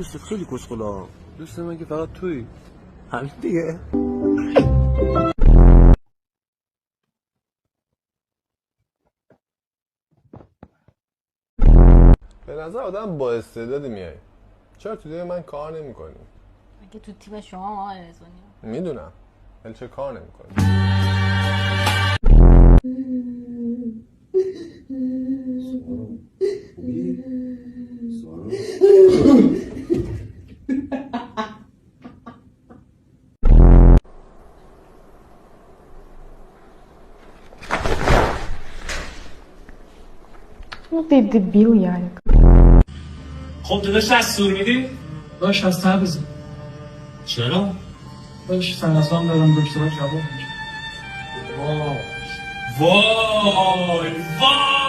دوست خیلی کسخلا. دوست من که فقط تویی. همین دیگه. به نظر آدم با استعدادی میای. چرا تو تیم من کار نمی‌کنی؟ اگه تو تیم شما آقای رضوانی میدونم. ولی چه کار نمی‌کنی؟ Ну ты дебил, Ярик. خب داداش از سور میدی؟ داشت از ته بزن. چرا؟ داشت سنسان دارم دکترها کباب میشه. وای وای وای